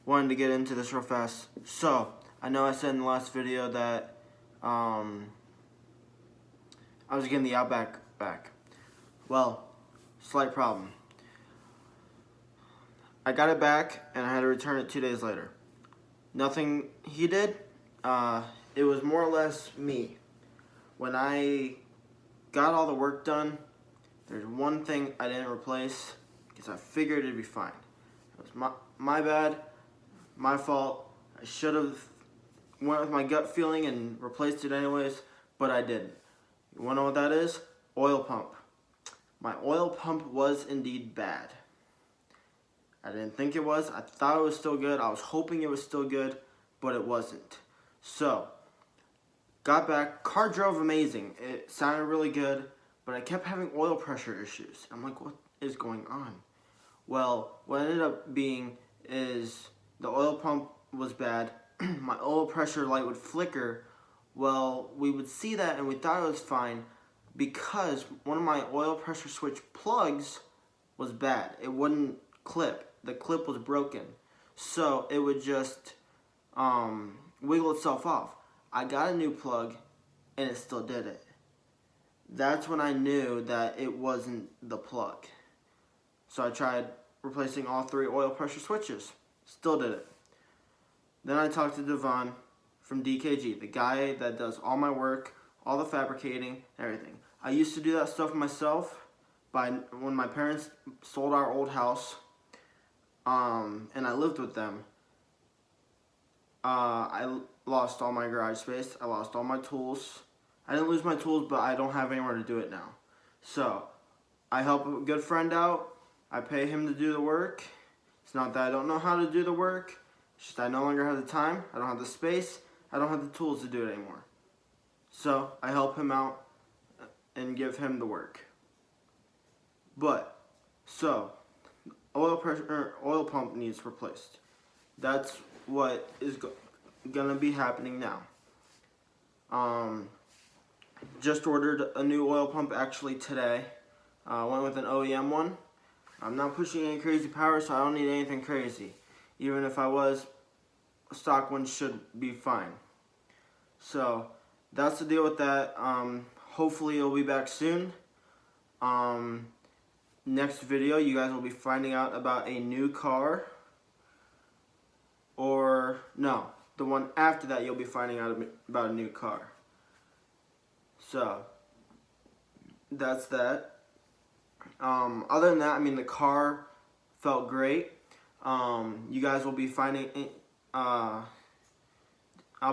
wanted to get into this real fast. So, I know I said in the last video that I was getting the Outback back. Well, slight problem. I got it back and I had to return it 2 days later. Nothing he did. It was more or less me. When I got all the work done, there's one thing I didn't replace because I figured it'd be fine. It was my bad, my fault. I should have went with my gut feeling and replaced it anyways, but I didn't. You wanna know what that is? Oil pump. My oil pump was indeed bad. I didn't think it was. I thought it was still good. I was hoping it was still good, but it wasn't. So, got back. Car drove amazing. It sounded really good, but I kept having oil pressure issues. I'm like, what is going on? Well, what ended up being is the oil pump was bad. My oil pressure light would flicker. Well, we would see that and we thought it was fine because one of my oil pressure switch plugs was bad. It wouldn't clip. The clip was broken. So it would just wiggle itself off. I got a new plug and it still did it. That's when I knew that it wasn't the plug. So I tried replacing all 3 oil pressure switches. Still did it. Then I talked to Devon from DKG, the guy that does all my work, all the fabricating, everything. I used to do that stuff myself when my parents sold our old house, and I lived with them. I lost all my garage space. I lost all my tools. I didn't lose my tools, but I don't have anywhere to do it now. So, I help a good friend out. I pay him to do the work. It's not that I don't know how to do the work. It's just I no longer have the time. I don't have the space. I don't have the tools to do it anymore. So, I help him out and give him the work. Oil pump needs replaced. That's what is gonna be happening now. Just ordered a new oil pump actually today. Went with an OEM one. I'm not pushing any crazy power, so I don't need anything crazy. Even if I was, a stock one should be fine. So that's the deal with that. Hopefully it'll be back soon. Next video, you guys will be finding out about a new car. Or, no, the one after that you'll be finding out about a new car. So, that's that. Other than that, I mean, the car felt great. You guys will be finding, I'll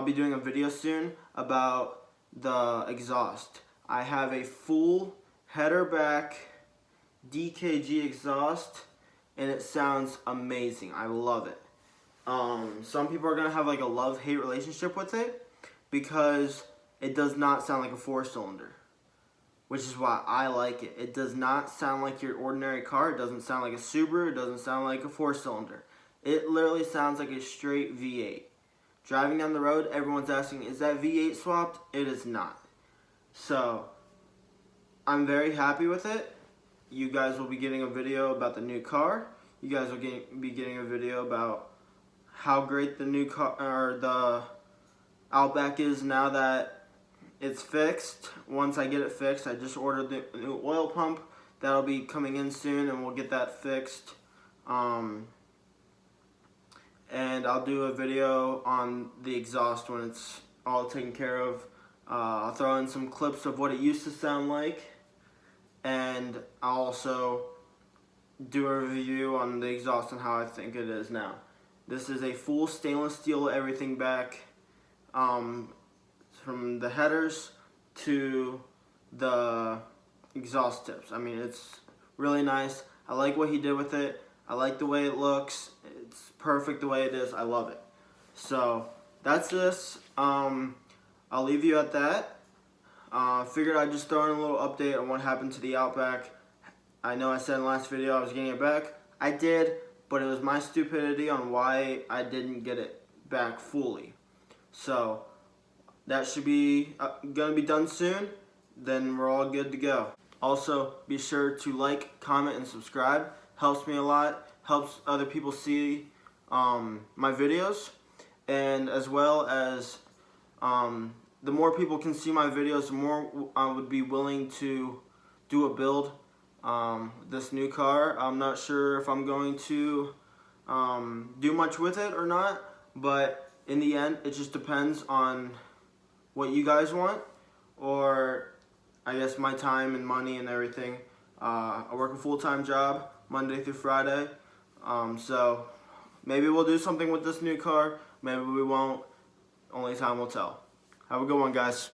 be doing a video soon about the exhaust. I have a full header back DKG exhaust, and it sounds amazing. I love it. Some people are going to have like a love-hate relationship with it because it does not sound like a 4-cylinder, which is why I like it. It does not sound like your ordinary car. It doesn't sound like a Subaru. It doesn't sound like a 4-cylinder. It literally sounds like a straight V8. Driving down the road, everyone's asking, is that V8 swapped? It is not. So, I'm very happy with it. You guys will be getting a video about the new car. You guys will be getting a video about how great the new car or the Outback is now that it's fixed. Once I get it fixed, I just ordered the new oil pump. That'll be coming in soon, and we'll get that fixed. And I'll do a video on the exhaust when it's all taken care of. I'll throw in some clips of what it used to sound like, and I'll also do a review on the exhaust and how I think it is now. This is a full stainless steel everything back, from the headers to the exhaust tips. I mean, it's really nice. I like what he did with it. I like the way it looks. It's perfect the way it is. I love it. So that's this. I'll leave you at that. Figured I'd just throw in a little update on what happened to the Outback. I know I said in the last video I was getting it back. I did, but it was my stupidity on why I didn't get it back fully. So that should be gonna be done soon. Then we're all good to go. Also, be sure to like, comment, and subscribe. Helps me a lot. helps other people see my videos, and as well as the more people can see my videos, the more I would be willing to do a build this new car. I'm not sure if I'm going to do much with it or not, but in the end it just depends on what you guys want, or I guess my time and money and everything. I work a full-time job Monday through Friday, so maybe we'll do something with this new car, maybe we won't. Only time will tell. Have a good one, guys.